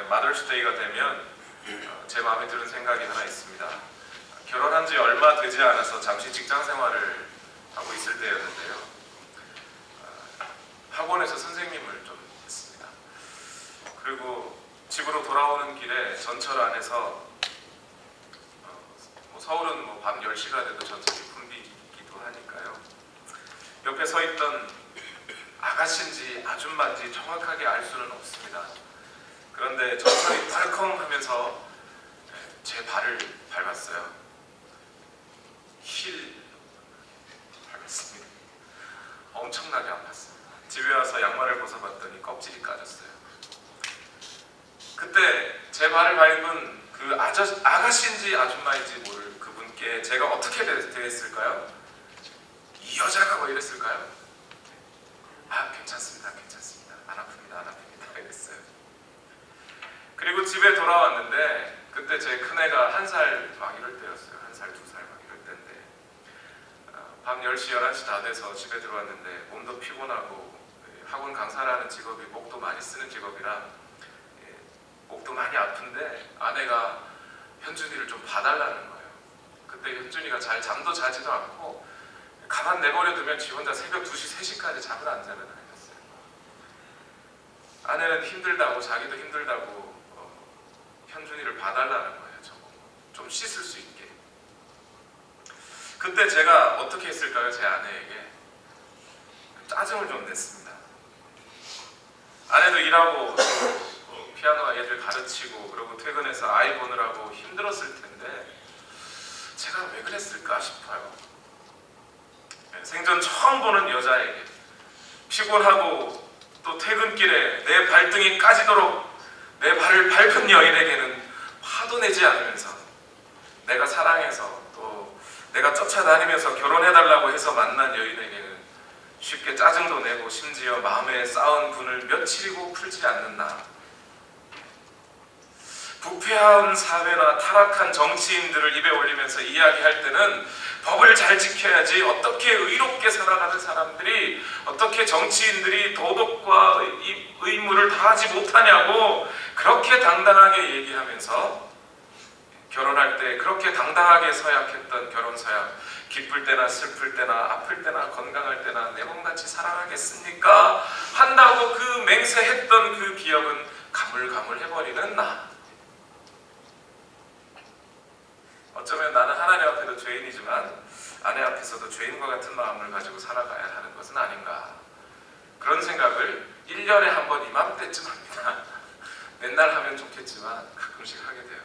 마더스데이가 되면 제 마음에 드는 생각이 하나 있습니다. 결혼한 지 얼마 되지 않아서 잠시 직장 생활을 하고 있을 때였는데요. 학원에서 선생님을 좀 했습니다. 그리고 집으로 돌아오는 길에 전철 안에서 서울은 밤 10시가 돼도 전철이 붐비기도 하니까요. 옆에 서 있던 아가씨인지 아줌마인지 정확하게 알 수는 없습니다. 그런데 전철이 덜컹 하면서 제 발을 밟았어요. 힐 밟았습니다. 엄청나게 아팠어요. 집에 와서 양말을 벗어봤더니 껍질이 까졌어요. 그때 제 발을 밟은 그 아가씨인지 아줌마인지 모를 그분께 제가 어떻게 대했을까요? 이 여자가 뭐 이랬을까요? 아, 괜찮습니다. 괜찮습니다. 안 아픕니다. 안 아픕니다. 이랬어요. 그리고 집에 돌아왔는데 그때 제 큰애가 1살 막 이럴 때였어요. 1살, 2살 막 이럴 때인데 밤 10시, 11시 다 돼서 집에 들어왔는데 몸도 피곤하고 학원 강사라는 직업이 목도 많이 쓰는 직업이라 목도 많이 아픈데 아내가 현준이를 좀 봐달라는 거예요. 그때 현준이가 잘 잠도 자지도 않고 가만 내버려두면 지 혼자 새벽 2시, 3시까지 잠을 안 자는 아이였어요. 아내는 힘들다고 자기도 힘들다고 현준이를 봐달라는 거예요. 저보고 좀 씻을 수 있게. 그때 제가 어떻게 했을까요? 제 아내에게 짜증을 좀 냈습니다. 아내도 일하고 피아노 애들 가르치고 그리고 퇴근해서 아이 보느라고 힘들었을 텐데 제가 왜 그랬을까 싶어요. 생전 처음 보는 여자에게 피곤하고 또 퇴근길에 내 발등이 까지도록 내 발을 밟은 여인에게는 화도 내지 않으면서 내가 사랑해서 또 내가 쫓아다니면서 결혼해달라고 해서 만난 여인에게는 쉽게 짜증도 내고 심지어 마음에 쌓은 분을 며칠이고 풀지 않는 나. 부패한 사회나 타락한 정치인들을 입에 올리면서 이야기할 때는 법을 잘 지켜야지 어떻게 의롭게 살아가는 사람들이 어떻게 정치인들이 도덕과 의무를 다하지 못하냐고 그렇게 당당하게 얘기하면서 결혼할 때 그렇게 당당하게 서약했던 결혼서약 기쁠 때나 슬플 때나 아플 때나 건강할 때나 내 몸같이 사랑하겠습니까? 한다고 그 맹세했던 그 기억은 가물가물해버리는 나. 어쩌면 나는 하나님 앞에도 죄인이지만 아내 앞에서도 죄인과 같은 마음을 가지고 살아가야 하는 것은 아닌가. 그런 생각을 1년에 한 번 이맘때쯤 합니다. 맨날 하면 좋겠지만 가끔씩 하게 돼요.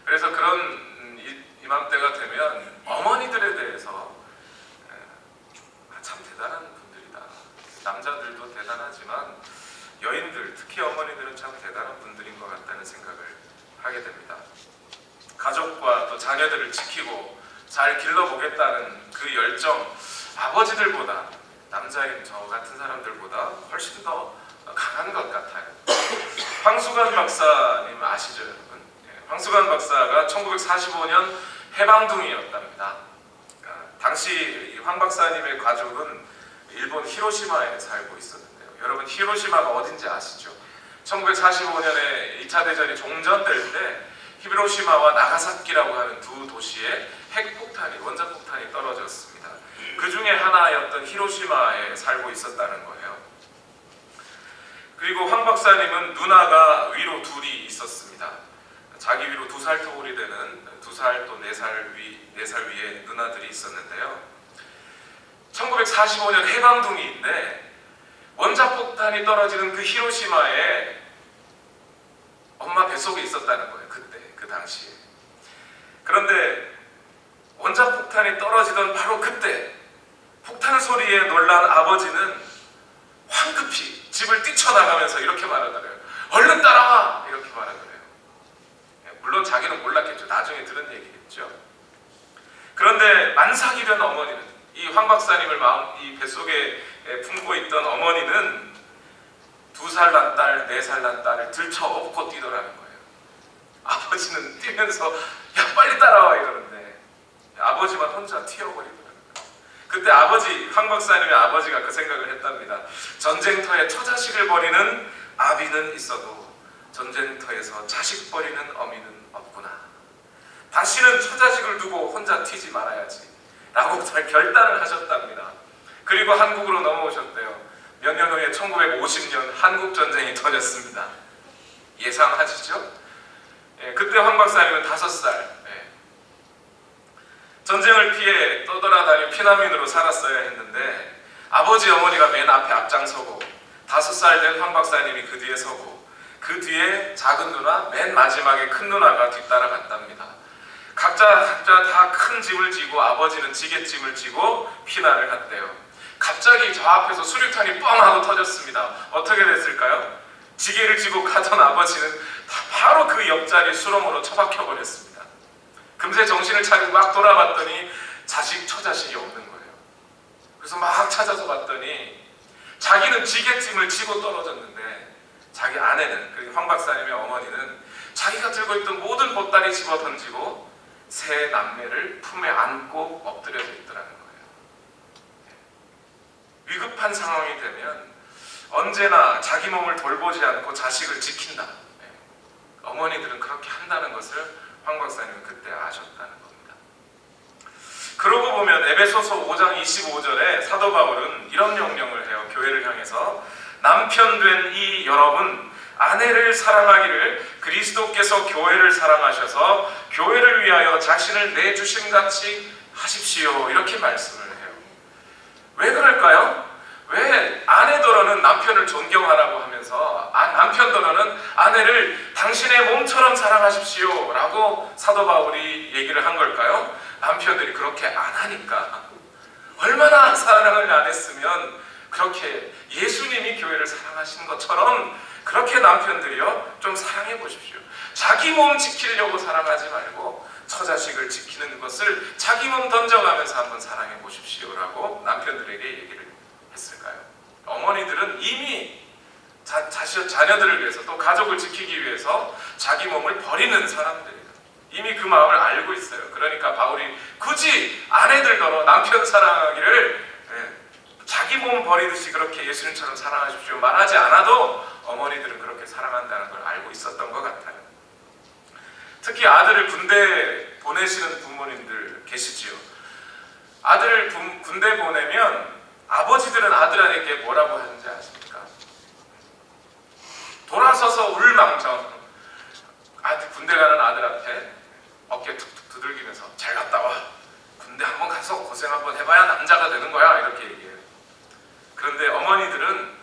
그래서 그런 이맘때가 되면 어머니들에 대해서 참 대단한 분들이다. 남자들도 대단하지만 여인들, 특히 어머니들은 참 대단한 분들인 것 같다는 생각을 하게 됩니다. 가족과 또 자녀들을 지키고 잘 길러보겠다는 그 열정, 아버지들보다 남자인 저 같은 사람들보다 훨씬 더 강한 것 같아요. 황수관 박사님 아시죠, 여러분? 황수관 박사가 1945년 해방둥이였답니다. 당시 황 박사님의 가족은 일본 히로시마에 살고 있었는데요. 여러분 히로시마가 어딘지 아시죠? 1945년에 2차 대전이 종전될 때 히로시마와 나가사키라고 하는 두 도시에 핵폭탄이, 원자폭탄이 떨어졌습니다. 그 중에 하나였던 히로시마에 살고 있었다는 거예요. 그리고 황 박사님은 누나가 위로 둘이 있었습니다. 자기 위로 2살 터울이 되는 2살 또 4살 위에 누나들이 있었는데요. 1945년 해방둥이인데 원자폭탄이 떨어지는 그 히로시마에 엄마 뱃속에 있었다는 거예요. 그때, 그 당시에. 그런데 원자폭탄이 떨어지던 바로 그때 폭탄 소리에 놀란 아버지는 황급히 집을 뛰쳐나가면서 이렇게 말하더래요. 얼른 따라와! 이렇게 말하더래요. 물론 자기는 몰랐겠죠. 나중에 들은 얘기겠죠. 그런데 만삭이 된 어머니는, 이 황 박사님을 이 뱃속에 품고 있던 어머니는 2살 난 딸, 4살 난 딸을 들쳐 업고 뛰더라는 거예요. 아버지는 뛰면서 야 빨리 따라와 이러는데 아버지만 혼자 튀어버리더라고요. 그때 황 박사님의 아버지가 그 생각을 했답니다. 전쟁터에 처자식을 버리는 아비는 있어도 전쟁터에서 자식 버리는 어미는 없구나. 다시는 처자식을 두고 혼자 튀지 말아야지 라고 결단을 하셨답니다. 그리고 한국으로 넘어오셨대요. 몇 년 후에 1950년 한국전쟁이 터졌습니다. 예상하시죠? 그때 황 박사님은 5살. 전쟁을 피해 떠돌아다니 피난민으로 살았어야 했는데 아버지 어머니가 맨 앞에 앞장서고 5살 된 황 박사님이 그 뒤에 서고 그 뒤에 작은 누나, 맨 마지막에 큰 누나가 뒤따라갔답니다. 각자 다 큰 짐을 지고 아버지는 지게짐을 지고 피난을 갔대요. 갑자기 저 앞에서 수류탄이 뻥 하고 터졌습니다. 어떻게 됐을까요? 지게를 지고 가던 아버지는 바로 그 옆자리 수렁으로 처박혀 버렸습니다. 금세 정신을 차리고 막 돌아봤더니 처자식이 없는 거예요. 그래서 막 찾아서 봤더니 자기는 지게짐을 지고 떨어졌는데 자기 아내는, 황 박사님의 어머니는 자기가 들고 있던 모든 보따리 집어 던지고 세 남매를 품에 안고 엎드려져 있더라는 거예요. 위급한 상황이 되면 언제나 자기 몸을 돌보지 않고 자식을 지킨다. 어머니들은 그렇게 한다는 것을 황 박사님은 그때 아셨다는 겁니다. 그러고 보면 에베소서 5장 25절에 사도 바울은 이런 명령을 해요. 교회를 향해서 남편 된 이 여러분 아내를 사랑하기를 그리스도께서 교회를 사랑하셔서 교회를 위하여 자신을 내주심같이 하십시오. 이렇게 말씀을 해요. 왜 그럴까요? 왜 아내더러는 남편을 존경하라고 하면서 남편더러는 아내를 당신의 몸처럼 사랑하십시오 라고 사도 바울이 얘기를 한 걸까요? 남편들이 그렇게 안 하니까. 얼마나 사랑을 안 했으면 그렇게 예수님이 교회를 사랑하신 것처럼 그렇게 남편들이요 좀 사랑해 보십시오. 자기 몸 지키려고 사랑하지 말고 처자식을 지키는 것을 자기 몸 던져가면서 한번 사랑해 보십시오 라고 남편들에게 얘기를 했을까요? 어머니들은 이미 자녀들을 위해서 또 가족을 지키기 위해서 자기 몸을 버리는 사람들이에요. 이미 그 마음을 알고 있어요. 그러니까 바울이 굳이 아내들더러 남편 사랑하기를 자기 몸 버리듯이 그렇게 예수님처럼 사랑하십시오 말하지 않아도 어머니들은 그렇게 사랑한다는 걸 알고 있었던 것 같아요. 특히 아들을 군대 보내시는 부모님들 계시지요. 아들을 군대 보내면 아버지들은 아들에게 뭐라고 하는지 아십니까? 돌아서서 울망정 아들 군대 가는 아들 앞에 어깨 툭툭 두들기면서 잘 갔다 와. 군대 한번 가서 고생 한번 해봐야 남자가 되는 거야. 이렇게 얘기해요. 그런데 어머니들은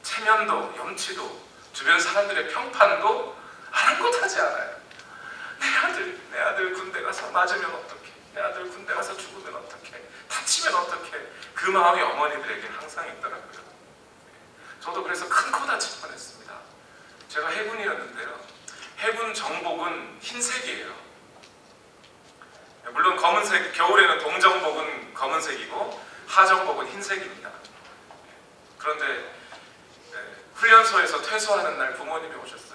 체면도 염치도 주변 사람들의 평판도 아랑곳하지 않아요. 내 아들 군대 가서 맞으면 어떡해. 내 아들 군대 가서 죽으면 어떡해. 다치면 어떡해. 그 마음이 어머니들에게 항상 있더라고요. 저도 그래서 큰 코 다칠 뻔했습니다. 제가 해군이었는데요. 해군 정복은 흰색이에요. 물론 검은색, 겨울에는 동정복은 검은색이고 하정복은 흰색입니다. 그런데 훈련소에서 퇴소하는 날 부모님이 오셨어요.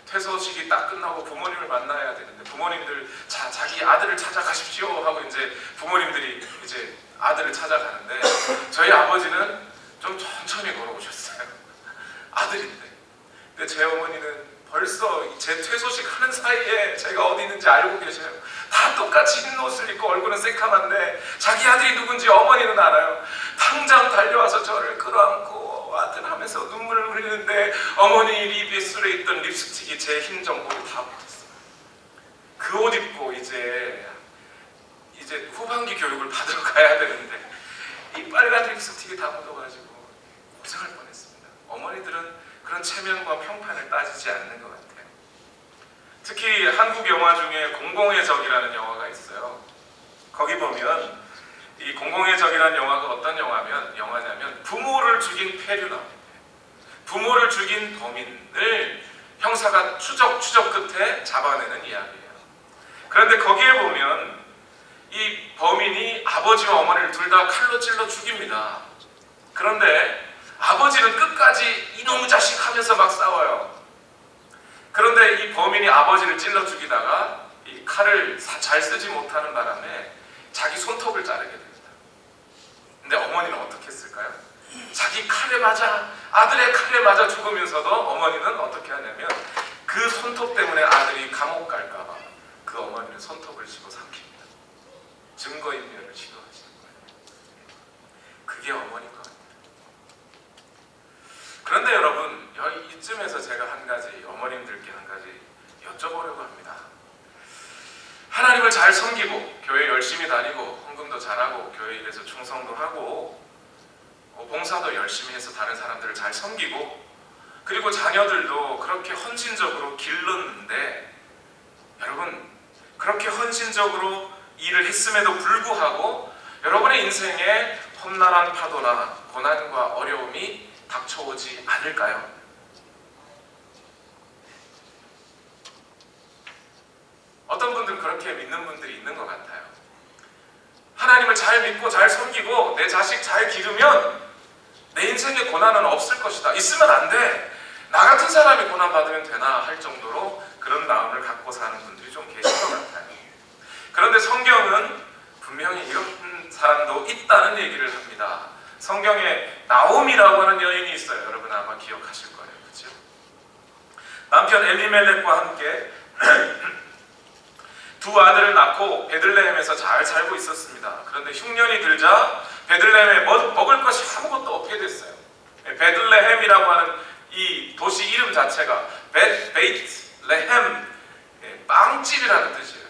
퇴소식이 딱 끝나고 부모님을 만나야 되는데 부모님들 자기 아들을 찾아가십시오 하고 이제 부모님들이 이제 아들을 찾아가는데 저희 아버지는 좀 천천히 걸어오셨어요. 아들인데. 근데 제 어머니는 벌써 제 퇴소식 하는 사이에 제가 어디 있는지 알고 계셔요. 다 똑같이 흰 옷을 입고 얼굴은 새카만데 자기 아들이 누군지 어머니는 알아요. 당장 달려와서 저를 끌어안고 아들 하면서 눈물을 흘리는데 어머니 립입술에 있던 립스틱이 제 흰 정복을 다 묻었어요. 그 옷 입고 이제 후반기 교육을 받으러 가야 되는데 이 빨간 립스틱이 다 묻어가지고 고생할 뻔했습니다. 어머니들은 그런 체면과 평판을 따지지 않는 것 같아요. 특히 한국 영화 중에 공공의 적이라는 영화가 있어요. 거기 보면 이 공공의 적이라는 영화가 어떤 영화냐면 부모를 죽인 폐륜범, 부모를 죽인 범인을 형사가 추적 끝에 잡아내는 이야기예요. 그런데 거기에 보면 이 범인이 아버지와 어머니를 둘 다 칼로 찔러 죽입니다. 그런데 아버지는 끝까지 이놈의 자식 하면서 막 싸워요. 그런데 이 범인이 아버지를 찔러 죽이다가 이 칼을 잘 쓰지 못하는 바람에 자기 손톱을 자르게 됩니다. 근데 어머니는 어떻게 했을까요? 자기 칼에 맞아 아들의 칼에 맞아 죽으면서도 어머니는 어떻게 하냐면 그 손톱 때문에 아들이 감옥 갈까 봐 그 어머니는 손톱을 집어삼킵니다. 증거인멸을 시도하시는 거예요. 그게 어머니인 것 같아요. 그런데 여러분, 이쯤에서 제가 한 가지, 어머님들께 한 가지 여쭤보려고 합니다. 하나님을 잘 섬기고 교회 열심히 다니고 헌금도 잘하고 교회 일에서 충성도 하고 봉사도 열심히 해서 다른 사람들을 잘 섬기고 그리고 자녀들도 그렇게 헌신적으로 길렀는데, 여러분 그렇게 헌신적으로 일을 했음에도 불구하고 여러분의 인생에 험난한 파도나 고난과 어려움이 닥쳐오지 않을까요? 어떤 분들은 그렇게 믿는 분들이 있는 것 같아요. 하나님을 잘 믿고 잘 섬기고 내 자식 잘 기르면 내 인생에 고난은 없을 것이다. 있으면 안 돼. 나 같은 사람이 고난 받으면 되나 할 정도로 그런 마음을 갖고 사는 분들이 좀 계신 것 같아요. 그런데 성경은 분명히 이런 사람도 있다는 얘기를 합니다. 성경에 나옴이라고 하는 여인이 있어요. 여러분 아마 기억하실 거예요. 그렇죠? 남편 엘리멜렉과 함께 두 아들을 낳고 베들레헴에서 잘 살고 있었습니다. 그런데 흉년이 들자 베들레헴에 먹을 것이 아무것도 없게 됐어요. 베들레헴이라고 하는 이 도시 이름 자체가 베이트레헴, 빵집이라는 뜻이에요.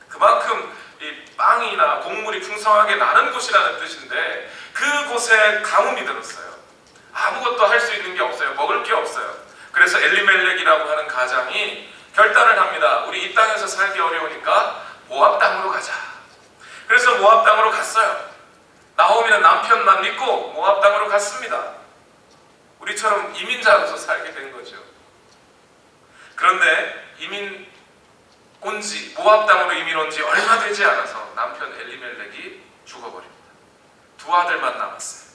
그만큼 이 빵이나 곡물이 풍성하게 나는 곳이라는 뜻인데 그곳에 가뭄이 들었어요. 아무것도 할 수 있는 게 없어요. 먹을 게 없어요. 그래서 엘리멜렉이라고 하는 가장이 결단을 합니다. 우리 이 땅에서 살기 어려우니까 모압 땅으로 가자. 그래서 모압 땅으로 갔어요. 나오미는 남편만 믿고 모압 땅으로 갔습니다. 우리처럼 이민자로서 살게 된 거죠. 그런데 이민 온지, 모압 땅으로 이민 온 지 얼마 되지 않아서 남편 엘리멜렉이 죽어버립니다. 두 아들만 남았어요.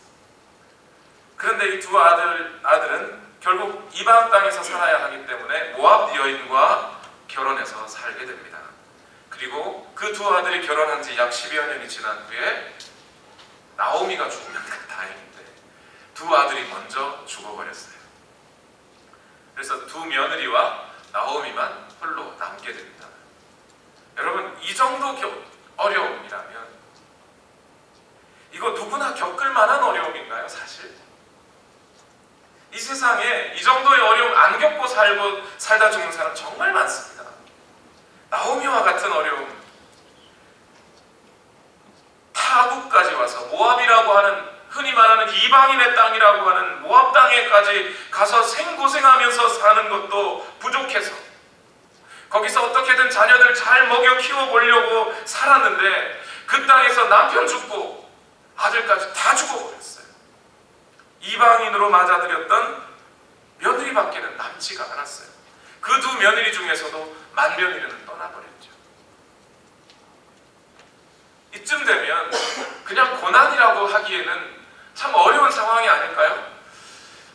그런데 이 두 아들은 결국 이방 땅에서 살아야 하기 때문에 모압 여인과 결혼해서 살게 됩니다. 그리고 그 두 아들이 결혼한 지 약 10여 년이 지난 후에 나오미가 죽으면 다행인데 두 아들이 먼저 죽어버렸어요. 그래서 두 며느리와 나오미만 홀로 남게 됩니다. 여러분 이 정도 어려움이라면 이거 누구나 겪을 만한 어려움인가요? 사실 이 세상에 이 정도의 어려움 안 겪고 살다 죽는 사람 정말 많습니다. 나오미와 같은 어려움, 타국까지 와서 모압이라고 하는 흔히 말하는 이방인의 땅이라고 하는 모압 땅에까지 가서 생고생하면서 사는 것도 부족해서 거기서 어떻게든 자녀들 잘 먹여 키워보려고 살았는데 그 땅에서 남편 죽고 아들까지 다 죽어버렸어요. 이방인으로 맞아들였던 며느리밖에는 남지가 않았어요. 그 두 며느리 중에서도 맏며느리는 떠나버렸죠. 이쯤 되면 그냥 고난이라고 하기에는 참 어려운 상황이 아닐까요?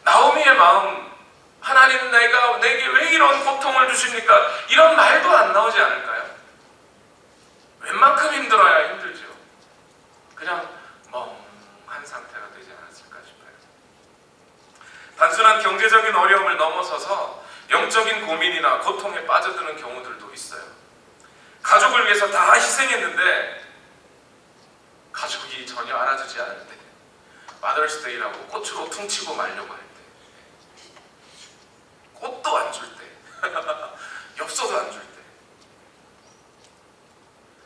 나오미의 마음, 하나님 내게 왜 이런 고통을 주십니까? 이런 말도 안 나오지 않을까요? 웬만큼 힘들어야 힘들죠. 그냥 멍한 상태가 되지 않았을까 싶어요. 단순한 경제적인 어려움을 넘어서서 영적인 고민이나 고통에 빠져드는 경우들도 있어요. 가족을 위해서 다 희생했는데 가족이 전혀 알아주지 않을 때, 마더스데이라고 꽃으로 퉁치고 말려고 할 때, 꽃도 안 줄 때, 엽서도 안 줄 때,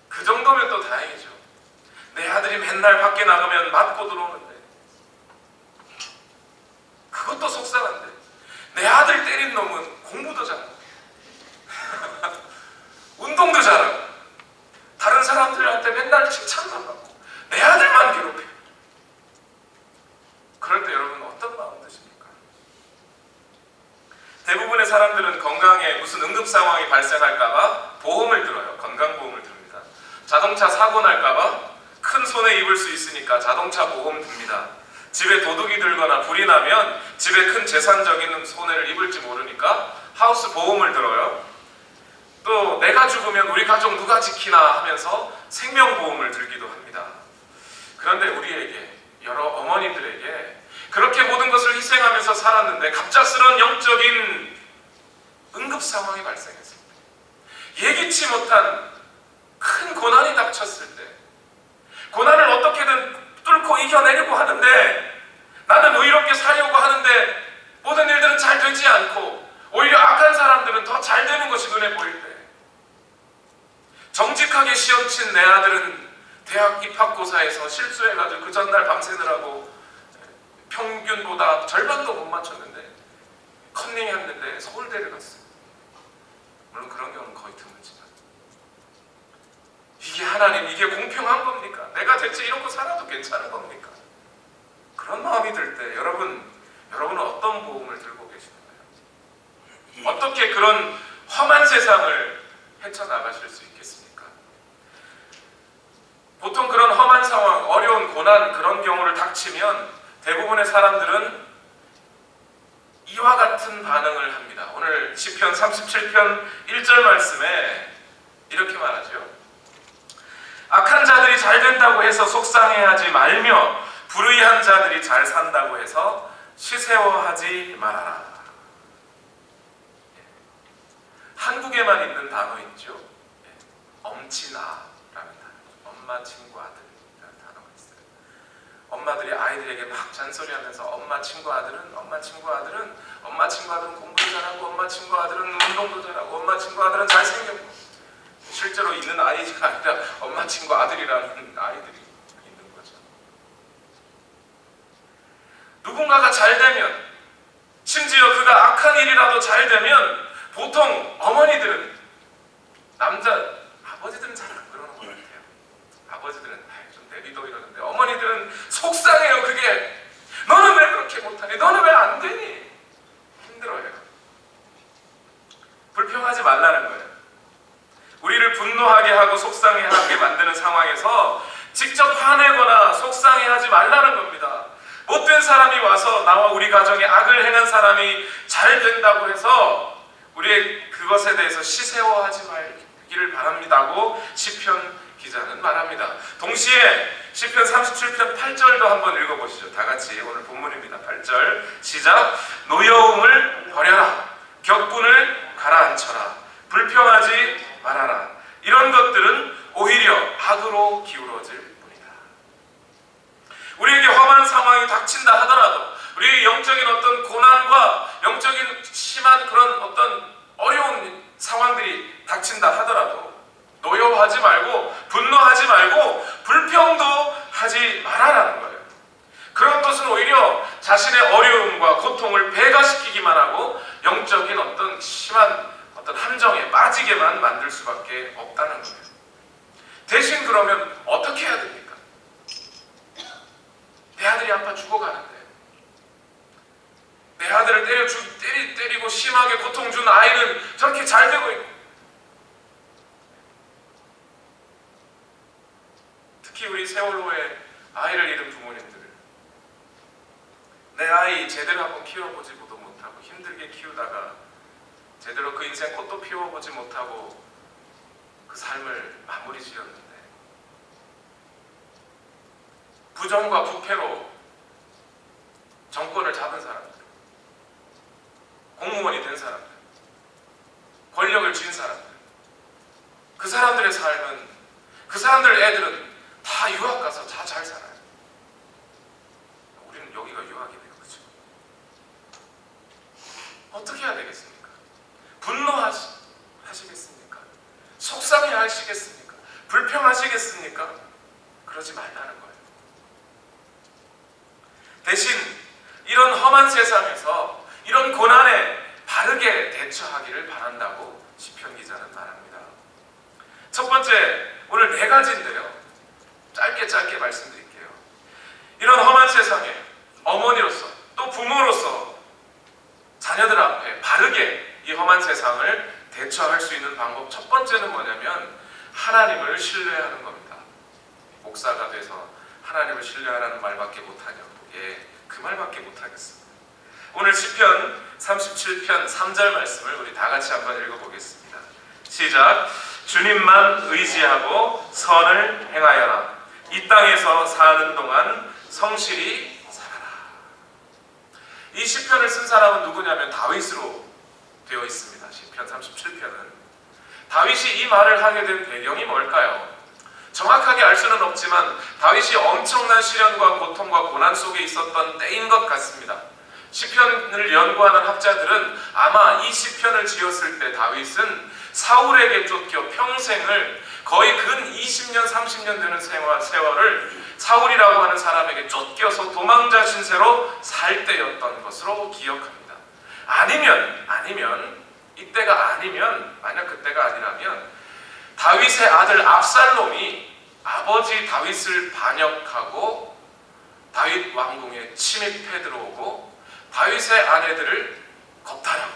그 정도면 또 다행이죠. 내 아들이 맨날 밖에 나가면 맞고 들어오는데 그것도 속상한데 내 아들 때린 놈은 공부도 잘하고 운동도 잘하고 다른 사람들한테 맨날 칭찬만 받고 내 아들만 괴롭혀. 그럴 때 여러분 어떤 마음 드십니까? 대부분의 사람들은 건강에 무슨 응급 상황이 발생할까봐 보험을 들어요. 건강보험을 듭니다. 자동차 사고 날까봐 큰 손해 입을 수 있으니까 자동차 보험 듭니다. 집에 도둑이 들거나 불이 나면 집에 큰 재산적인 손해를 입을지 모르니까 하우스 보험을 들어요. 또 내가 죽으면 우리 가족 누가 지키나 하면서 생명보험을 들기도 합니다. 그런데 우리에게, 여러 어머니들에게 그렇게 모든 것을 희생하면서 살았는데 갑작스러운 영적인 응급 상황이 발생했습니다. 예기치 못한 큰 고난이 닥쳤을 때 고난을 어떻게든 뚫고 이겨내려고 하는데 나는 의롭게 살려고 하는데 모든 일들은 잘 되지 않고 오히려 악한 사람들은 더 잘 되는 것이 눈에 보일 때 정직하게 시험 친 내 아들은 대학 입학고사에서 실수해가지고 그 전날 밤새느라고 평균보다 절반도 못 맞췄는데 컨닝했는데 서울대를 갔어요. 물론 그런 경우는 거의 드물지만 이게 하나님, 이게 공평한 겁니까? 내가 대체 이러고 살아도 괜찮은 겁니까? 그런 마음이 들 때 여러분은 어떤 보험을 들고 계시나요? 어떻게 그런 험한 세상을 헤쳐나가실 수 있겠습니까? 보통 그런 험한 상황, 어려운 고난, 그런 경우를 닥치면 대부분의 사람들은 이와 같은 반응을 합니다. 오늘 시편 37편 1절 말씀에 이렇게 말하죠. 악한 자들이 잘 된다고 해서 속상해하지 말며 불의한 자들이 잘 산다고 해서 시세워하지 말아라. 한국에만 있는 단어 있죠. 엄친아라는 단어. 엄마 친구 아들이라는 단어가 있어요. 엄마들이 아이들에게 막 잔소리하면서 엄마 친구 아들은 공부 잘하고 엄마 친구 아들은 운동도 잘하고 엄마 친구 아들은 잘생겼고 실제로 있는 아이가 아니라 엄마 친구 아들이라는 아이들이 있는 거죠. 누군가가 잘 되면 심지어 그가 악한 일이라도 잘 되면 보통 어머니들은 아버지들은 잘 안 그러는 것 같아요. 아버지들은 좀 내비도 이러는데 어머니들은 속상해요. 그게 너는 왜 그렇게 못하니? 너는 왜 안 되니? 힘들어요. 불평하지 말라는 거예요. 우리를 분노하게 하고 속상해하게 만드는 상황에서 직접 화내거나 속상해하지 말라는 겁니다. 못된 사람이 와서 나와 우리 가정에 악을 행한 사람이 잘 된다고 해서 우리의 그것에 대해서 시세워하지 말기를 바랍니다고 시편 기자는 말합니다. 동시에 시편 37편 8절도 한번 읽어보시죠. 다 같이 오늘 본문입니다. 8절 시작. 노여움을 버려라. 격분을 가라앉혀라. 불평하지 말아라. 이런 것들은 오히려 악으로 기울어질 뿐이다. 우리에게 험한 상황이 닥친다 하더라도 우리의 영적인 어떤 고난과 영적인 심한 그런 어떤 어려운 상황들이 닥친다 하더라도 노여워하지 말고 분노하지 말고 불평도 하지 말아라는 거예요. 그런 것은 오히려 자신의 어려움과 고통을 배가시키기만 하고 영적인 어떤 심한 어떤 함정에 빠지게만 만들 수밖에 없다는 거예요. 대신 그러면 어떻게 해야 됩니까? 내 아들이 아파 죽어가는데 내 아들을 때리고 심하게 고통 준 아이는 저렇게 잘 되고 있고 특히 우리 세월호에 아이를 잃은 부모님들 내 아이 제대로 한번 키워보지도 못하고 힘들게 키우다가 제대로 그 인생 꽃도 피워보지 못하고 그 삶을 마무리 지었는데 부정과 부패로 정권을 잡은 사람들, 공무원이 된 사람들, 권력을 쥔 사람들, 그 사람들의 삶은 그 사람들 애들은 다 유학 가서 다 잘 살아요. 우리는 여기가 유학이네요. 그렇죠? 어떻게 해야 되겠습니까? 분노하시겠습니까? 속상해 하시겠습니까? 불평하시겠습니까? 그러지 말라는 거예요. 대신 이런 험한 세상에서 이런 고난에 바르게 대처하기를 바란다고 시편 기자는 말합니다. 첫 번째, 오늘 4가지인데요. 짧게 말씀드릴게요. 이런 험한 세상에 어머니로서 또 부모로서 자녀들 앞에 바르게 이 험한 세상을 대처할 수 있는 방법 첫 번째는 뭐냐면 하나님을 신뢰하는 겁니다. 목사가 돼서 하나님을 신뢰하라는 말밖에 못하냐고. 그 말밖에 못하겠습니다. 오늘 시편 37편 3절 말씀을 우리 다 같이 한번 읽어보겠습니다. 시작. 주님만 의지하고 선을 행하여라. 이 땅에서 사는 동안 성실히 살아라. 이 시편을 쓴 사람은 누구냐면 다윗으로 되어 있습니다. 시편 37편은. 다윗이 이 말을 하게 된 배경이 뭘까요? 정확하게 알 수는 없지만 다윗이 엄청난 시련과 고통과 고난 속에 있었던 때인 것 같습니다. 시편을 연구하는 학자들은 아마 이 시편을 지었을 때 다윗은 사울에게 쫓겨 평생을 거의 근 20년, 30년 되는 세월을 사울이라고 하는 사람에게 쫓겨서 도망자 신세로 살 때였던 것으로 기억합니다. 아니면 이때가 아니면, 만약 그때가 아니라면 다윗의 아들 압살롬이 아버지 다윗을 반역하고 다윗 왕궁에 침입해 들어오고 다윗의 아내들을 겁탈하고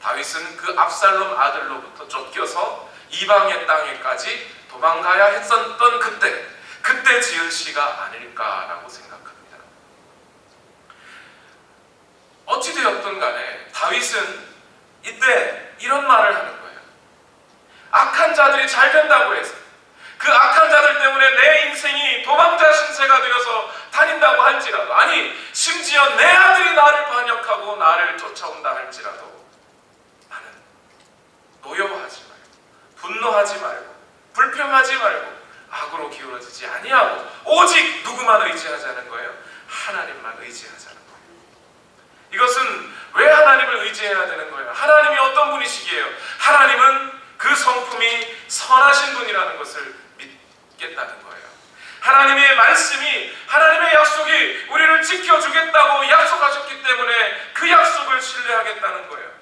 다윗은 그 압살롬 아들로부터 쫓겨서 이방의 땅에까지 도망가야 했었던 그때 지은 시가 아닐까라고 생각합니다. 어찌되었든 간에 다윗은 이때 이런 말을 하는 거예요. 악한 자들이 잘 된다고 해서 그 악한 자들 때문에 내 인생이 도망자 신세가 되어서 다닌다고 할지라도, 아니 심지어 내 아들이 나를 반역하고 나를 쫓아온다 할지라도 나는 노여워하지 말고 분노하지 말고 불평하지 말고 악으로 기울어지지 아니하고 오직 누구만 의지하자는 거예요? 하나님만 의지하자는 거예요. 이것은 왜 하나님을 의지해야 되는 거예요? 하나님이 어떤 분이시기에요? 하나님은 그 성품이 선하신 분이라는 것을 믿겠다는 거예요. 하나님의 말씀이, 하나님의 약속이 우리를 지켜주겠다고 약속하셨기 때문에 그 약속을 신뢰하겠다는 거예요.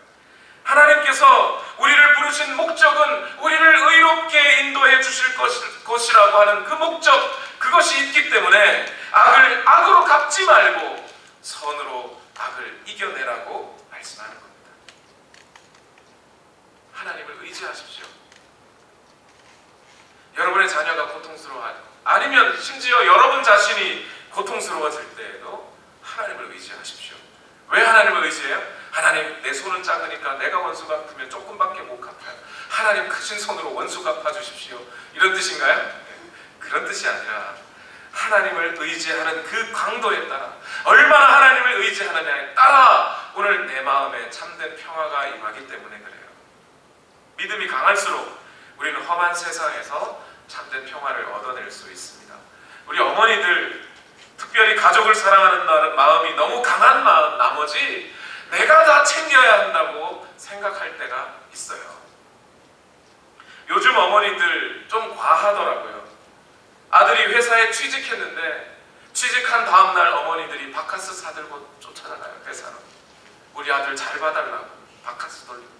하나님께서 우리를 부르신 목적은 우리를 의롭게 인도해 주실 것이라고 하는 그 목적, 그것이 있기 때문에 악을 악으로 갚지 말고 선으로 악을 이겨내라고 말씀하는 겁니다. 하나님을 의지하십시오. 여러분의 자녀가 고통스러워하고 아니면 심지어 여러분 자신이 고통스러워질 때에도 하나님을 의지하십시오. 왜 하나님을 의지해요? 하나님, 내 손은 작으니까 내가 원수 갚으면 조금밖에 못 갚아요. 하나님 크신 손으로 원수 갚아주십시오. 이런 뜻인가요? 네. 그런 뜻이 아니라 하나님을 의지하는 그 강도에 따라, 얼마나 하나님을 의지하느냐에 따라 오늘 내 마음에 참된 평화가 임하기 때문에 그래요. 믿음이 강할수록 우리는 험한 세상에서 참된 평화를 얻어낼 수 있습니다. 우리 어머니들, 특별히 가족을 사랑하는 마음이 너무 강한 나머지 내가 다 챙겨야 한다고 생각할 때가 있어요. 요즘 어머니들 좀 과하더라고요. 아들이 회사에 취직했는데 취직한 다음날 어머니들이 바카스 사들고 쫓아나가요. 회사로. 우리 아들 잘 봐달라고 바카스 돌립니다.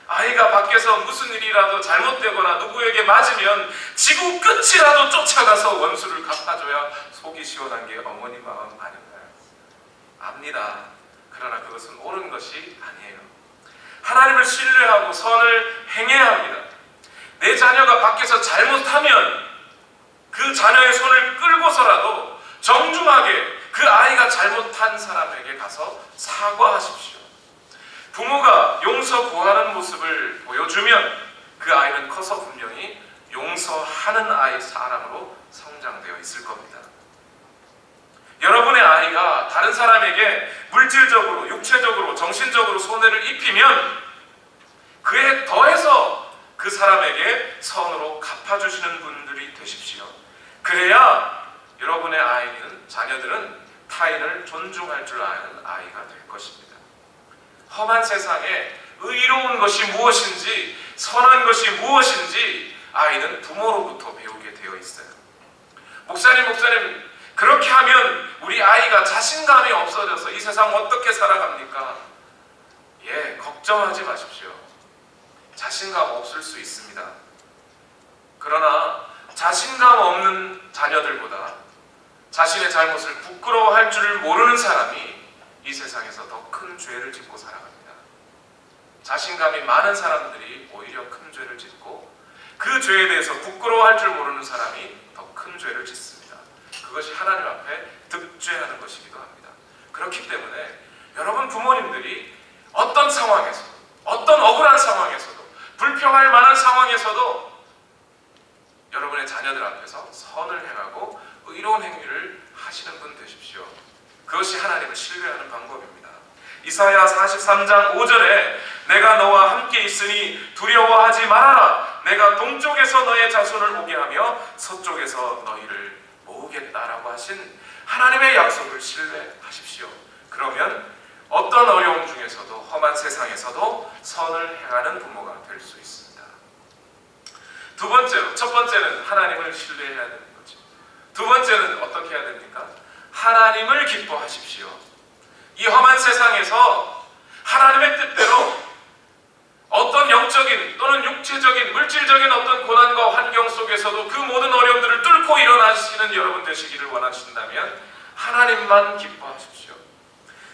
아이가 밖에서 무슨 일이라도 잘못되거나 누구에게 맞으면 지구 끝이라도 쫓아가서 원수를 갚아줘야 속이 시원한 게 어머니 마음 아닌가요? 압니다. 그러나 그것은 옳은 것이 아니에요. 하나님을 신뢰하고 선을 행해야 합니다. 내 자녀가 밖에서 잘못하면 그 자녀의 손을 끌고서라도 정중하게 그 아이가 잘못한 사람에게 가서 사과하십시오. 부모가 용서 구하는 모습을 보여주면 그 아이는 커서 분명히 용서하는 사람으로 성장되어 있을 겁니다. 여러분의 아이가 다른 사람에게 물질적으로, 육체적으로, 정신적으로 손해를 입히면 그에 더해서 그 사람에게 선으로 갚아주시는 분들이 되십시오. 그래야 여러분의 자녀들은 타인을 존중할 줄 아는 아이가 될 것입니다. 험한 세상에 의로운 것이 무엇인지, 선한 것이 무엇인지 아이는 부모로부터 배우게 되어 있어요. 목사님, 그렇게 하면 우리 아이가 자신감이 없어져서 이 세상 어떻게 살아갑니까? 예, 걱정하지 마십시오. 자신감 없을 수 있습니다. 그러나 자신감 없는 자녀들보다 자신의 잘못을 부끄러워할 줄을 모르는 사람이 이 세상에서 더 큰 죄를 짓고 살아갑니다. 자신감이 많은 사람들이 오히려 큰 죄를 짓고 그 죄에 대해서 부끄러워할 줄 모르는 사람이 더 큰 죄를 짓습니다. 그것이 하나님 앞에 득죄하는 것이기도 합니다. 그렇기 때문에 여러분 부모님들이 어떤 상황에서, 어떤 억울한 상황에서도, 불평할 만한 상황에서도 여러분의 자녀들 앞에서 선을 행하고 의로운 행위를 하시는 분 되십시오. 그것이 이사야 43장 5절에 내가 너와 함께 있으니 두려워하지 말아라. 내가 동쪽에서 너의 자손을 오게 하며 서쪽에서 너희를 모으겠다라고 하신 하나님의 약속을 신뢰하십시오. 그러면 어떤 어려움 중에서도 험한 세상에서도 선을 행하는 부모가 될 수 있습니다. 두 번째로, 첫 번째는 하나님을 신뢰해야 되는 거죠. 두 번째는 어떻게 해야 됩니까? 하나님을 기뻐하십시오. 이 험한 세상에서 하나님의 뜻대로 어떤 영적인 또는 육체적인 물질적인 어떤 고난과 환경 속에서도 그 모든 어려움들을 뚫고 일어나시는 여러분 되시기를 원하신다면 하나님만 기뻐하십시오.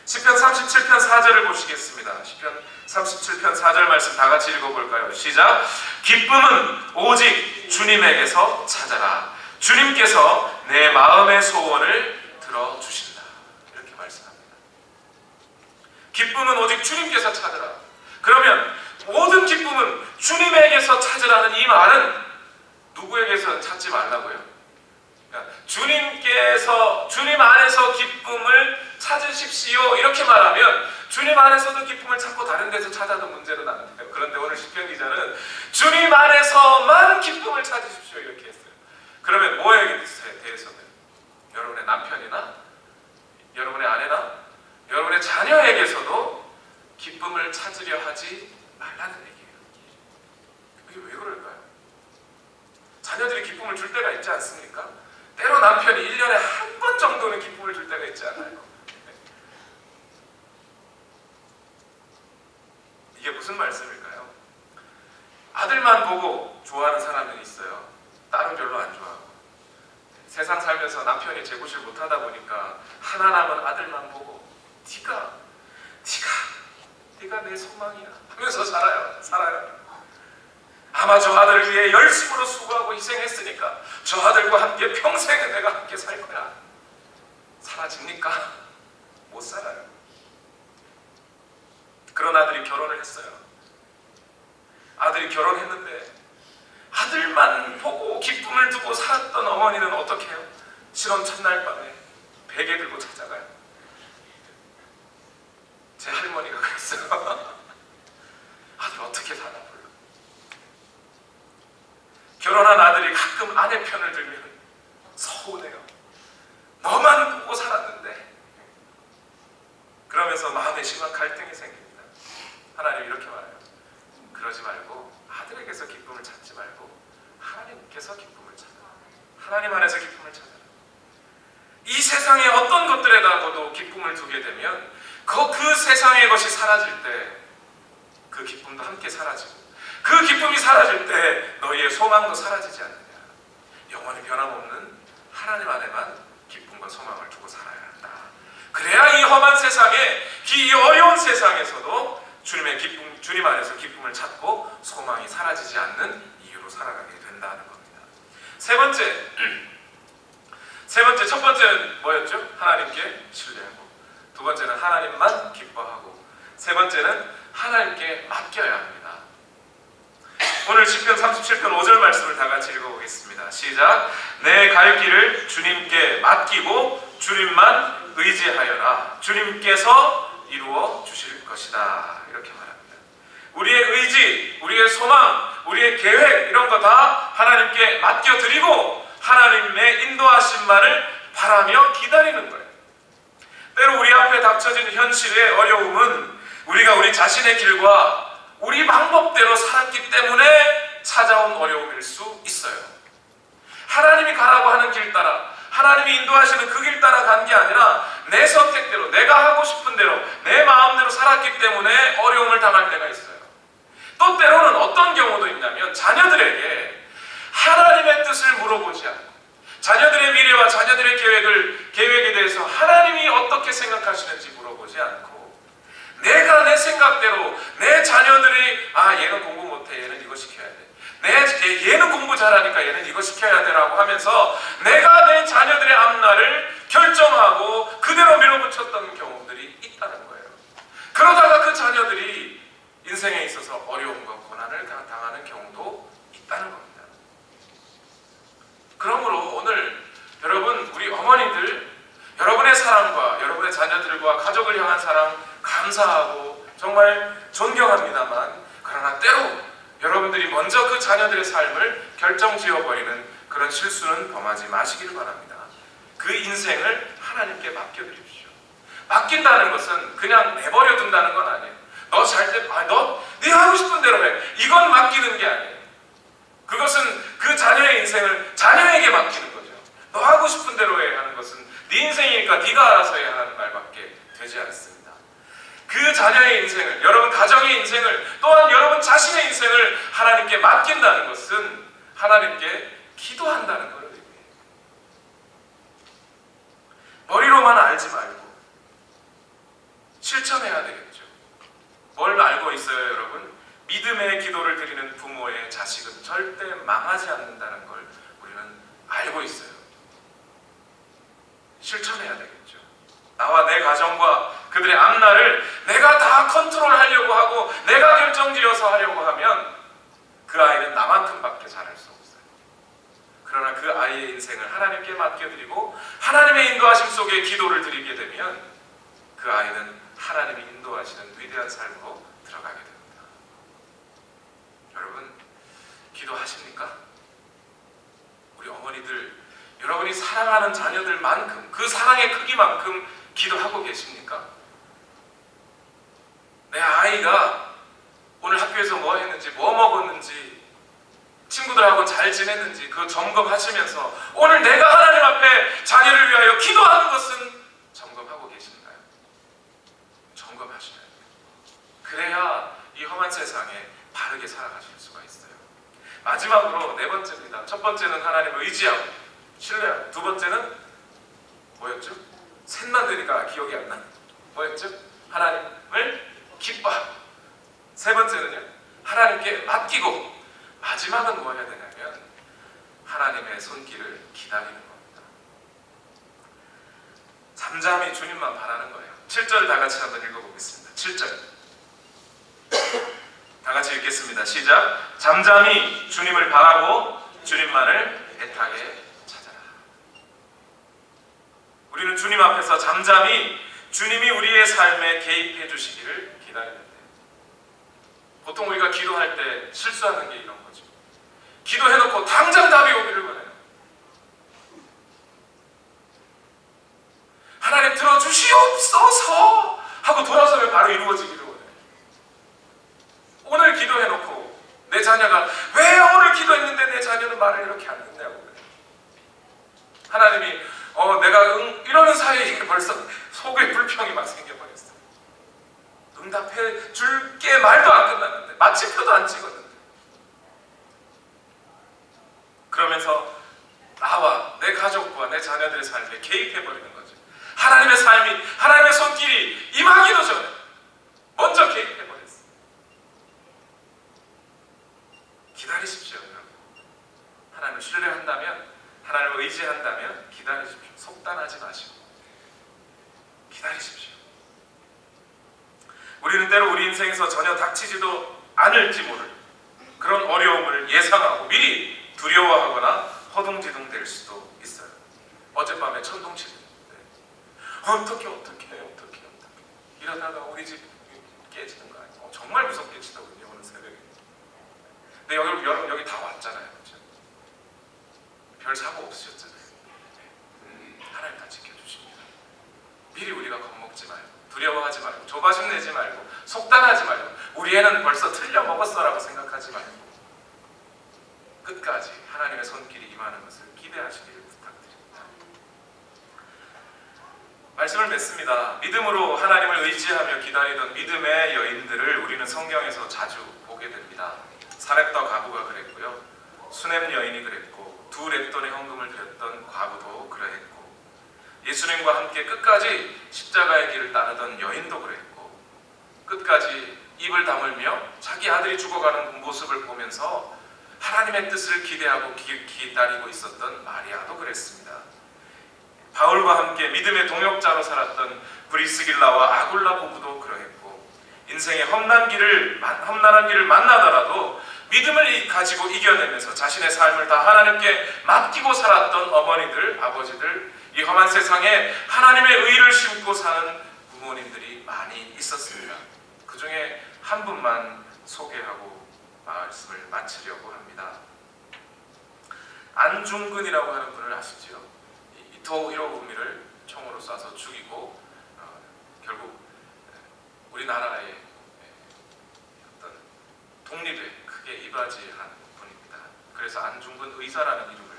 시편 37편 4절을 보시겠습니다. 시편 37편 4절 말씀 다 같이 읽어볼까요? 시작! 기쁨은 오직 주님에게서 찾아라. 주님께서 내 마음의 소원을 들어주신다. 이렇게 말씀합니다. 기쁨은 오직 주님께서 찾으라. 그러면 모든 기쁨은 주님에게서 찾으라는 이 말은 누구에게서 찾지 말라고요? 그러니까 주님 안에서 기쁨을 찾으십시오. 이렇게 말하면 주님 안에서도 기쁨을 찾고 다른 데서 찾아도 문제는 안 돼요. 그런데 오늘 시편 기자는 주님 안에서만 기쁨을 찾으십시오. 이렇게 했어요. 그러면 뭐에 대해서는? 여러분의 남편이나 여러분의 아내나 여러분의 자녀에게서도 기쁨을 찾으려 하지 말라는 얘기예요. 그게 왜 그럴까요? 자녀들이 기쁨을 줄 때가 있지 않습니까? 때로 남편이 1년에 한 번 정도는 기쁨을 줄 때가 있지 않아요? 이게 무슨 말씀일까요? 아들만 보고 좋아하는 사람은 있어요. 딸은 별로 안 좋아하고. 세상 살면서 남편이 제구실 못하다 보니까 하나 남은 아들만 보고 네가 내 소망이야 하면서 살아요. 아마 저 아들을 위해 열심으로 수고하고 희생했으니까 저 아들과 함께 평생 내가 함께 살 거야. 사라집니까? 못 살아요. 그런 아들이 결혼을 했어요. 아들이 결혼했는데 아들만 보고 기쁨을 두고 살았던 어머니는 어떻게 해요? 실험 첫날 밤에 베개 들고 찾아가요. 제 할머니가 그랬어요. 아들 어떻게 사나 몰라. 결혼한 아들이 가끔 아내 편을 들면 서운해요. 너만 보고 살았는데. 그러면서 마음에 심한 갈등이 생깁니다. 하나님 이렇게 말해요. 그러지 말고 아들에게서 기쁨을 찾지 말고 하나님께서 기쁨을 찾아라. 하나님 안에서 기쁨을 찾아라. 이 세상의 어떤 것들에다가도 기쁨을 두게 되면 그 세상의 것이 사라질 때 그 기쁨도 함께 사라지고 그 기쁨이 사라질 때 너희의 소망도 사라지지 않느냐. 영원히 변함없는 하나님 안에만 기쁨과 소망을 두고 살아야 한다. 그래야 이 험한 세상에 이 어려운 세상에서도 주님 안에서 기쁨을 찾고 소망이 사라지지 않는 이유로 살아가게 된다는 겁니다. 세 번째, 첫 번째는 뭐였죠? 하나님께 신뢰하고. 두 번째는 하나님만 기뻐하고. 세 번째는 하나님께 맡겨야 합니다. 오늘 시편 37편 5절 말씀을 다 같이 읽어보겠습니다. 시작! 내 갈 길을 주님께 맡기고 주님만 의지하여라. 주님께서 이루어 주실 것이다. 이렇게 말합니다. 우리의 의지, 우리의 소망, 우리의 계획 이런 거 다 하나님께 맡겨드리고 하나님의 인도하심만을 바라며 기다리는 거예요. 때로 우리 앞에 닥쳐진 현실의 어려움은 우리가 우리 자신의 길과 우리 방법대로 살았기 때문에 찾아온 어려움일 수 있어요. 하나님이 가라고 하는 길 따라, 하나님이 인도하시는 그 길 따라 간 게 아니라 내 선택대로, 내가 하고 싶은 대로, 내 마음대로 살았기 때문에 어려움을 당할 때가 있어요. 또 때로는 어떤 경우도 있냐면 자녀들에게 하나님의 뜻을 물어보지 않고 자녀들의 미래와 자녀들의 계획에 대해서 하나님이 어떻게 생각하시는지 물어보지 않고 내가 내 생각대로 내 자녀들이 얘는 공부 못해, 얘는 이거 시켜야 돼. 얘는 공부 잘하니까 얘는 이거 시켜야 되라고 하면서 내가 내 자녀들의 앞날을 결정하고 그대로 밀어붙였던 경우들이 있다는 거예요. 그러다가 그 자녀들이 인생에 있어서 어려움과 고난을 당하는 경우도 있다는 겁니다. 그러므로 오늘 여러분, 우리 어머니들, 여러분의 사랑과 여러분의 자녀들과 가족을 향한 사랑 감사하고 정말 존경합니다만, 그러나 때로 여러분들이 먼저 그 자녀들의 삶을 결정지어버리는 그런 실수는 범하지 마시길 바랍니다. 그 인생을 하나님께 맡겨드립시오. 맡긴다는 것은 그냥 내버려 둔다는 건 아니에요. 너 잘 때, 네 하고 싶은 대로 해. 이건 맡기는 게 아니에요. 그것은 그 자녀의 인생을 자녀에게 맡기는 거죠. 너 하고 싶은 대로 해 하는 것은 네 인생이니까 네가 알아서 해야 하는 말밖에 되지 않습니다. 그 자녀의 인생을, 여러분 가정의 인생을, 또한 여러분 자신의 인생을 하나님께 맡긴다는 것은 하나님께 기도한다는 걸 의미해요. 머리로만 알지 말고 실천해야 되겠죠. 뭘 알고 있어요, 여러분? 믿음의 기도를 드리는 부모의 자식은 절대 망하지 않는다는 걸 우리는 알고 있어요. 실천해야 되겠죠. 나와 내 가정과 그들의 앞날을 내가 다 컨트롤하려고 하고 내가 결정지어서 하려고 하면 그 아이는 나만큼밖에 잘할 수 없어요. 그러나 그 아이의 인생을 하나님께 맡겨드리고 하나님의 인도하심 속에 기도를 드리게 되면 그 아이는 하나님이 인도하시는 위대한 삶으로 들어가게 됩니다. 여러분, 기도하십니까? 우리 어머니들, 여러분이 사랑하는 자녀들만큼, 그 사랑의 크기만큼 기도하고 계십니까? 내 아이가 오늘 학교에서 뭐 했는지, 뭐 먹었는지, 친구들하고 잘 지냈는지 그 점검하시면서 오늘 내가 하나님 앞에 자녀를 위하여 기도하는 것은 점검하고 계신가요? 점검하셔야 돼요. 그래야 이 험한 세상에 바르게 살아가실 수가 있어요. 마지막으로 네 번째입니다. 첫 번째는 하나님을 의지하고 신뢰하고, 두 번째는 뭐였죠? 셋만 되니까 기억이 안 나. 뭐였죠? 하나님을 기뻐하고, 세 번째는요, 하나님께 맡기고, 마지막은 뭐 해야 되냐면 하나님의 손길을 기다리는 겁니다. 잠잠히 주님만 바라는 거예요. 7절 다 같이 한번 읽어보겠습니다. 7절 다 같이 읽겠습니다. 시작. 잠잠히 주님을 바라고 주님만을 애타게 찾아라. 우리는 주님 앞에서 잠잠히 주님이 우리의 삶에 개입해 주시기를 기다립니다. 보통 우리가 기도할 때 실수하는 게 이런 거죠. 기도해놓고 당장 답이 오기를 원해요. 하나님 들어주시옵소서 하고 돌아서면 바로 이루어지기를 원해요. 오늘 기도해놓고 내 자녀가 왜 오늘 기도했는데 내 자녀는 말을 이렇게 안 듣냐고 그래요. 하나님이 내가 이러는 사이에 벌써 속에 불평이 막 생겨버렸어. 응답해 줄게 말도 안 끝났는데, 마침표도 안 찍었는데, 그러면서 나와 내 가족과 내 자녀들의 삶에 개입해버리는 거죠. 하나님의 삶이, 하나님의 손길이 임하기도 전에 먼저 개입해버렸어. 기다리십시오. 하나님을 신뢰한다면, 하나님을 의지한다면 기다리십시오. 속단하지 마시고 기다리십시오. 우리는 때로 우리 인생에서 전혀 닥치지도 않을지 모를 그런 어려움을 예상하고 미리 두려워하거나 허둥지둥 될 수도 있어요. 어젯밤에 천둥치는데 어떻게 이러다가 우리 집 깨지는 거 아니에요? 정말 무섭게 치더군요, 오늘 새벽에. 근데 여러분 여기 다 왔잖아요. 그렇죠? 별 사고 없으셨잖아요. 하나님 다 지켜주십니다. 미리 우리가 겁먹지 말고, 두려워하지 말고, 조바심 내지 말고, 속단하지 말고, 우리 애는 벌써 틀려먹었어라고 생각하지 말고 끝까지 하나님의 손길이 임하는 것을 기대하시기를 부탁드립니다. 말씀을 맺습니다. 믿음으로 하나님을 의지하며 기다리던 믿음의 여인들을 우리는 성경에서 자주 보게 됩니다. 사렙과 가부가 그랬고요, 수넴 여인이 그랬고, 두 렙돈의 헌금을 드렸던 과부도 그러했고, 예수님과 함께 끝까지 십자가의 길을 따르던 여인도 그랬고, 끝까지 입을 다물며 자기 아들이 죽어가는 모습을 보면서 하나님의 뜻을 기대하고 기다리고 있었던 마리아도 그랬습니다. 바울과 함께 믿음의 동역자로 살았던 브리스길라와 아굴라 부부도 그러했고, 인생의 험난한 길을 만나더라도 믿음을 가지고 이겨내면서 자신의 삶을 다 하나님께 맡기고 살았던 어머니들, 아버지들, 이 험한 세상에 하나님의 의를 심고 사는 부모님들이 많이 있었습니다. 그 중에 한 분만 소개하고 말씀을 마치려고 합니다. 안중근이라고 하는 분을 아시지요? 이토 히로부미를 총으로 쏴서 죽이고 결국 우리나라의 어떤 독립에 크게 이바지한 분입니다. 그래서 안중근 의사라는 이름을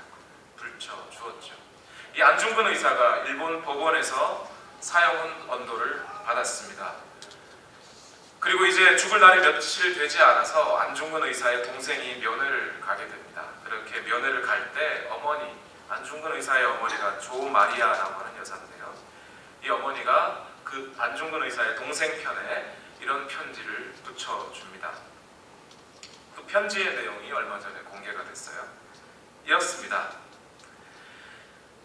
붙여주었죠. 이 안중근 의사가 일본 법원에서 사형 언도를 받았습니다. 그리고 이제 죽을 날이 며칠 되지 않아서 안중근 의사의 동생이 면회를 가게 됩니다. 그렇게 면회를 갈 때 안중근 의사의 어머니가 조마리아라고 하는 여자인데요. 이 어머니가 그 안중근 의사의 동생 편에 이런 편지를 붙여줍니다. 그 편지의 내용이 얼마 전에 공개가 됐어요. 이렇습니다.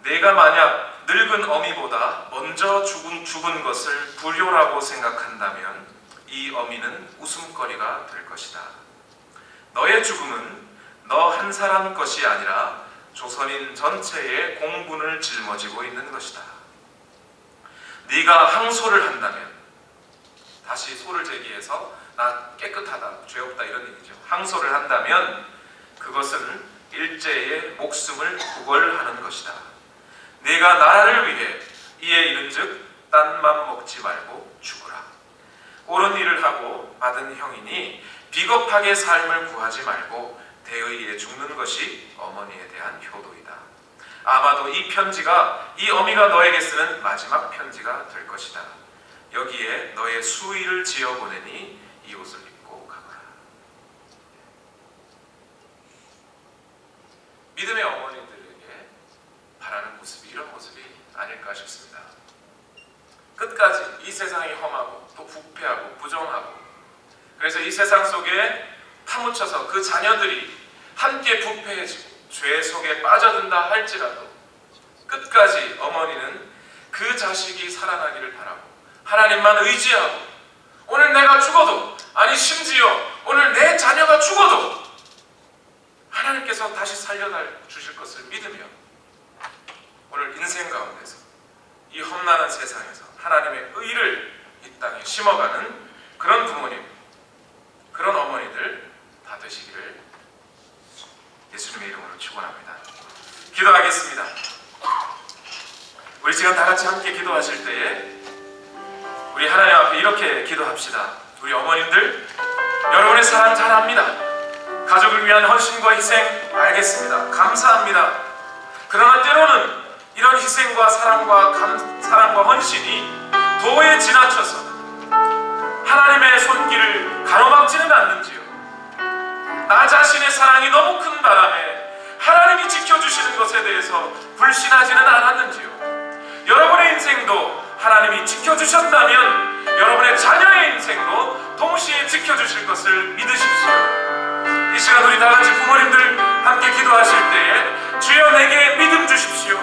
내가 만약 늙은 어미보다 먼저 죽은 것을 불효라고 생각한다면 이 어미는 웃음거리가 될 것이다. 너의 죽음은 너 한 사람 것이 아니라 조선인 전체의 공분을 짊어지고 있는 것이다. 네가 항소를 한다면, 다시 소를 제기해서 나 깨끗하다, 죄 없다 이런 얘기죠. 항소를 한다면 그것은 일제의 목숨을 구걸하는 것이다. 네가 나라를 위해 이에 이른즉 딴 맘 먹지 말고 죽으라. 옳은 일을 하고 받은 형이니 비겁하게 삶을 구하지 말고 대의에 죽는 것이 어머니에 대한 효도이다. 아마도 이 편지가 이 어미가 너에게 쓰는 마지막 편지가 될 것이다. 여기에 너의 수의를 지어 보내니 이 옷을 입고 가거라. 믿음의 어머니들에게 바라는 모습이 이런 모습이 아닐까 싶습니다. 끝까지 이 세상이 험하고 또 부패하고 부정하고, 그래서 이 세상 속에 파묻혀서 그 자녀들이 함께 부패해지고 죄 속에 빠져든다 할지라도 끝까지 어머니는 그 자식이 살아나기를 바라고 하나님만 의지하고, 오늘 내가 죽어도, 아니 심지어 오늘 내 자녀가 죽어도 하나님께서 다시 살려다 주실 것을 믿으며 오늘 인생 가운데서 이 험난한 세상에서 하나님의 의를 이 땅에 심어가는 그런 부모님, 그런 어머니들 다 되시기를 예수님의 이름으로 축원합니다. 기도하겠습니다. 우리 지금 다 같이 함께 기도하실 때에 우리 하나님 앞에 이렇게 기도합시다. 우리 어머님들, 여러분의 사랑 잘 압니다. 가족을 위한 헌신과 희생 알겠습니다. 감사합니다. 그러나 때로는 이런 희생과 사랑과 헌신이 도에 지나쳐서 하나님의 손길을 가로막지는 않는지요. 나 자신의 사랑이 너무 큰 바람에 하나님이 지켜주시는 것에 대해서 불신하지는 않았는지요. 여러분의 인생도 하나님이 지켜주셨다면 여러분의 자녀의 인생도 동시에 지켜주실 것을 믿으십시오. 이 시간 우리 다같이 부모님들 함께 기도하실 때에 주여 내게 믿음 주십시오.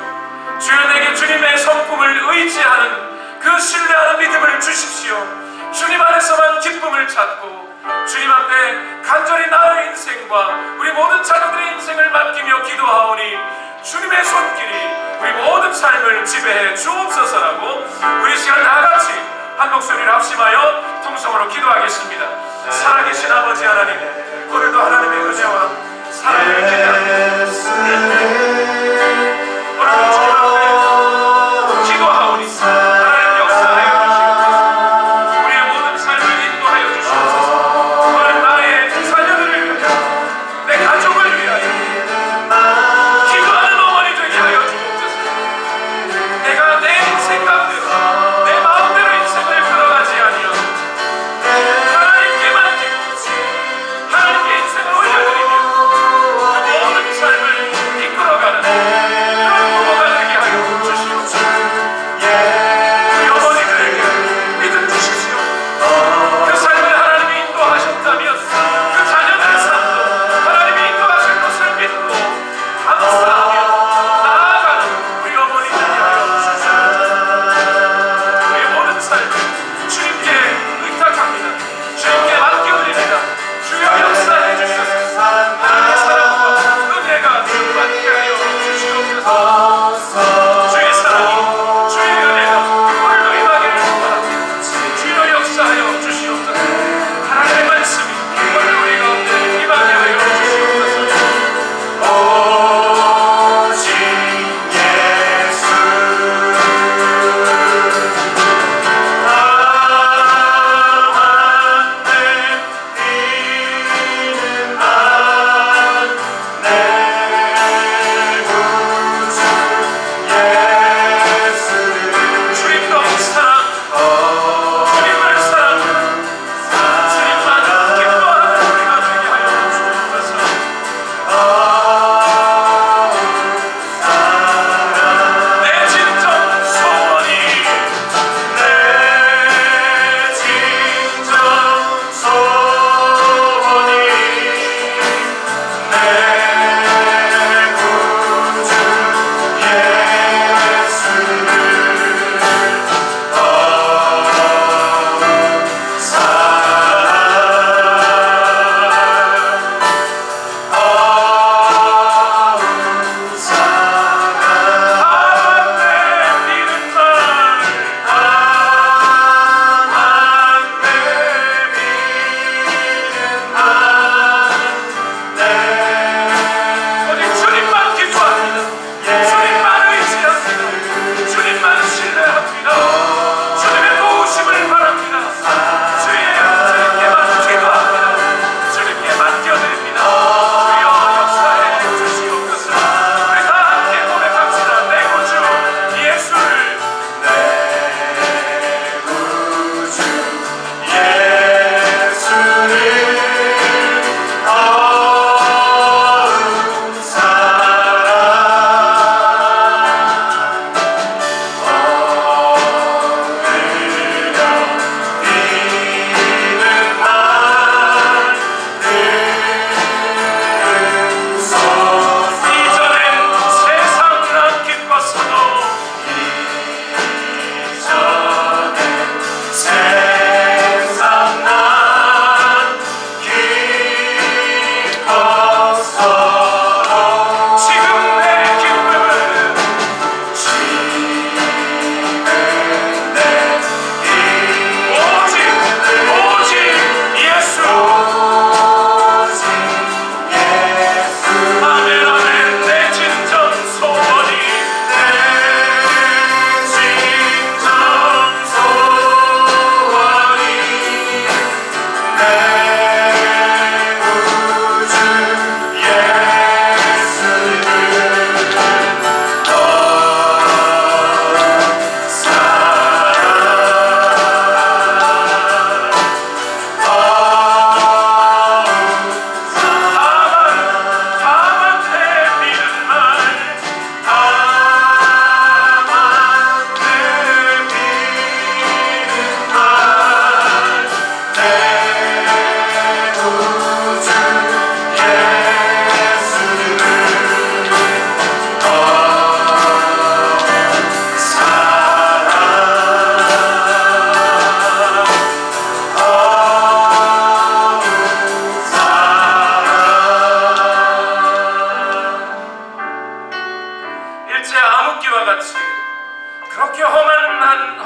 주여 내게 주님의 성품을 의지하는 그 신뢰하는 믿음을 주십시오. 주님 안에서만 기쁨을 찾고 주님 앞에 간절히 나의 인생과 우리 모든 자녀들의 인생을 맡기며 기도하오니 주님의 손길이 우리 모든 삶을 지배해 주옵소서라고 우리 시간 다같이 한 목소리를 합심하여 통성으로 기도하겠습니다. 살아계신 아버지 하나님, 오늘도 하나님의 은혜와 사랑을 기대합니다. 오늘도 주님 앞에 기도하오니 하나님 역사하여 주시옵소서. 우리의 모든 삶을 인도하여 주시옵소서. 오늘 나의 자녀들을 위하여, 내 가족을 위하여 기도하는 어머니 되게 하여 주옵소서. 내가 내 인생 가운데서 내 마음대로 인생을 걸어가지 아니하고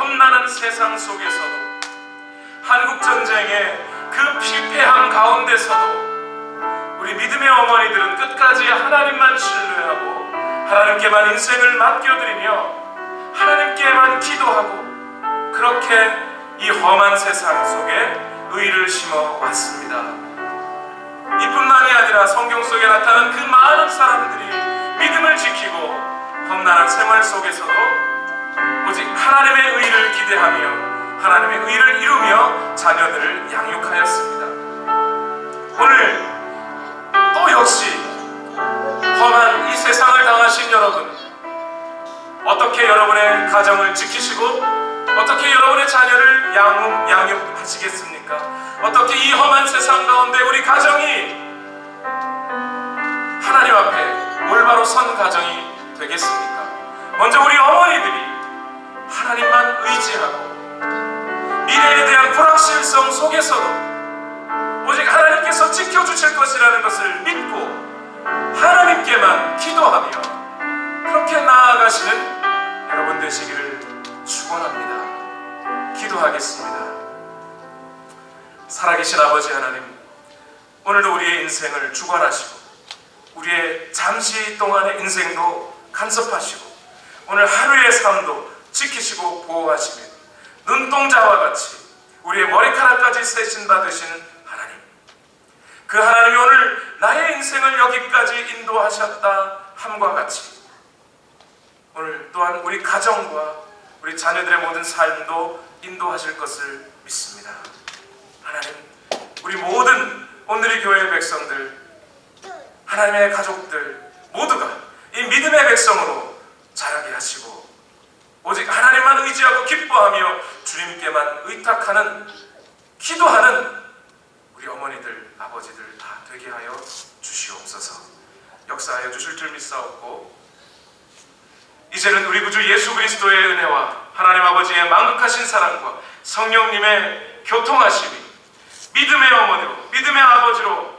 험난한 세상 속에서도, 한국전쟁의 그 피폐함 가운데서도 우리 믿음의 어머니들은 끝까지 하나님만 신뢰하고 하나님께만 인생을 맡겨드리며 하나님께만 기도하고 그렇게 이 험한 세상 속에 의를 심어 왔습니다. 이뿐만이 아니라 성경 속에 나타난 그 많은 사람들이 믿음을 지키고 험난한 생활 속에서도 오직 하나님의 의를 기대하며 하나님의 의를 이루며 자녀들을 양육하였습니다. 오늘 또 역시 험한 이 세상을 당하신 여러분, 어떻게 여러분의 가정을 지키시고 어떻게 여러분의 자녀를 양육하시겠습니까? 어떻게 이 험한 세상 가운데 우리 가정이 하나님 앞에 올바로 선 가정이 되겠습니까? 먼저 우리 어머니들이 하나님만 의지하고 미래에 대한 불확실성 속에서도 오직 하나님께서 지켜주실 것이라는 것을 믿고 하나님께만 기도하며 그렇게 나아가시는 여러분 되시기를 축원합니다. 기도하겠습니다. 살아계신 아버지 하나님, 오늘도 우리의 인생을 주관하시고 우리의 잠시 동안의 인생도 간섭하시고 오늘 하루의 삶도 지키시고 보호하시며 눈동자와 같이 우리의 머리카락까지 세신 받으신 하나님, 그 하나님이 오늘 나의 인생을 여기까지 인도하셨다 함과 같이 오늘 또한 우리 가정과 우리 자녀들의 모든 삶도 인도하실 것을 믿습니다. 하나님, 우리 모든 오늘의 교회의 백성들, 하나님의 가족들 모두가 이 믿음의 백성으로 자라게 하시고 오직 하나님만 의지하고 기뻐하며 주님께만 의탁하는, 기도하는 우리 어머니들, 아버지들 다 되게 하여 주시옵소서. 역사하여 주실 줄 믿사옵고 이제는 우리 구주 예수 그리스도의 은혜와 하나님 아버지의 만극하신 사랑과 성령님의 교통하심이 믿음의 어머니로, 믿음의 아버지로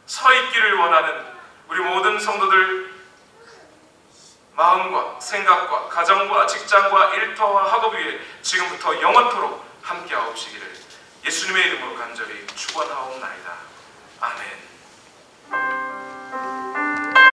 서 있기를 원하는 우리 모든 성도들 마음과 생각과 가정과 직장과 일터와 학업 위에 지금부터 영원토록 함께하옵시기를 예수님의 이름으로 간절히 축원하옵나이다. 아멘.